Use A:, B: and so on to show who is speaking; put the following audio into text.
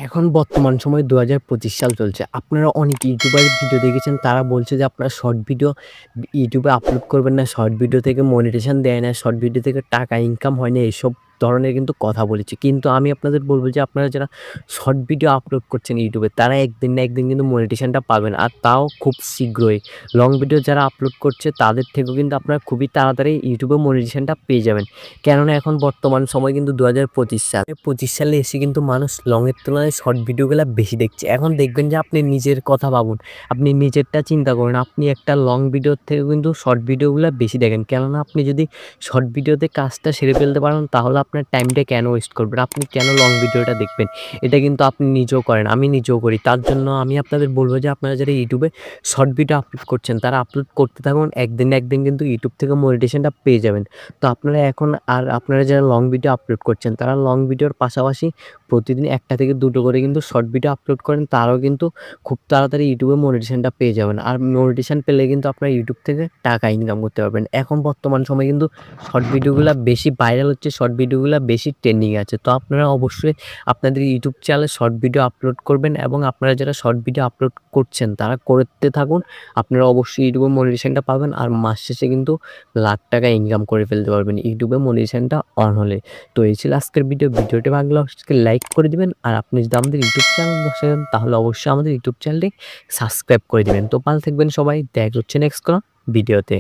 A: এখন বর্তমান সময়ে ২০২৫ সাল চলছে। আপনারা অনেক ইউটিউবারের ভিডিও দেখেছেন। তারা বলছে যে আপনারা শর্ট ভিডিও ইউটিউবে আপলোড করবেন না। শর্ট ভিডিও থেকে মনিটাইজেশন দেয় না। শর্ট ভিডিও থেকে টাকা ইনকাম হয় না। এসব ধরনের কিন্তু কথা বলেছে। কিন্তু আমি আপনাদের বলব যে আপনারা যারা শর্ট ভিডিও আপলোড করছেন ইউটিউবে তারা একদিন না একদিন কিন্তু মনিটাইজেশনটা পাবেন। আর তাও খুব শীঘ্রই। লং ভিডিও যারা আপলোড করছে তাদের থেকেও কিন্তু আপনারা খুবই তাড়াতাড়ি ইউটিউবে মনিটাইজেশনটা পেয়ে যাবেন। কেননা এখন বর্তমান সময় কিন্তু ২০২৫ সাল। ২৫ সালে এসে কিন্তু মানুষ লং এর তুলনায় শর্ট ভিডিওগুলা বেশি দেখছে। এখন দেখবেন যে আপনি নিজের কথা ভাবুন। আপনি নিজেরটা চিন্তা করুন। আপনি একটা লং ভিডিওর থেকে কিন্তু শর্ট ভিডিওগুলা বেশি দেখেন। কেননা আপনি যদি শর্ট ভিডিওতে কাজটা সেরে ফেলতে পারেন তাহলে আপনার টাইমটা কেন ওয়েস্ট করবেন? আপনি কেন লং ভিডিওটা দেখবেন? এটা কিন্তু আপনি নিজেও করেন। আমি নিজেও করি। তার জন্য আমি আপনাদের বলব যে আপনারা যারা ইউটিউবে শর্ট ভিডিও আপলোড করছেন তারা আপলোড করতে থাকুন। একদিন না একদিন কিন্তু ইউটিউব থেকে মনিটাইজেশনটা পেয়ে যাবেন। তো আপনারা এখন আর আপনারা যারা লং ভিডিও আপলোড করছেন তারা লং ভিডিওর পাশাপাশি প্রতিদিন ১ টা থেকে ২ টো করে কিন্তু শর্ট ভিডিও আপলোড করেন। তারাও কিন্তু খুব তাড়াতাড়ি ইউটিউবে মনিটাইজেশনটা পেয়ে যাবেন। আর মনিটাইজেশন পেলে কিন্তু আপনারা ইউটিউব থেকে টাকা ইনকাম করতে পারবেন। এখন বর্তমান সময়ে কিন্তু শর্ট ভিডিওগুলা বেশি ভাইরাল হচ্ছে, শর্ট ভিডিওগুলা বেশি ট্রেন্ডিং এ আছে। তো আপনারা অবশ্যই আপনাদের ইউটিউব চ্যানেলে শর্ট ভিডিও আপলোড করবেন এবং আপনারা যারা শর্ট ভিডিও আপলোড করছেন তারা করতে থাকুন। আপনারা অবশ্যই ইউটিউবে মনিটাইজেশনটা পাবেন। আর মাস শেষে কিন্তু লাখ টাকা ইনকাম করে ফেলতে পারবেন ইউটিউবে মনিটাইজেশনটা অন হলে। তো এই ছিল আজকের ভিডিও। ভিডিওটি ভালো লাগলে অবশ্যই লাইক করে দিবেন। আর আপনি যদি আমাদের ইউটিউব চ্যানেল বসেন তাহলে অবশ্যই আমাদের ইউটিউব চ্যানেলটি সাবস্ক্রাইব করে দিবেন। তো ভালো থাকবেন সবাই। দেখা হচ্ছে নেক্সট কোনো ভিডিওতে।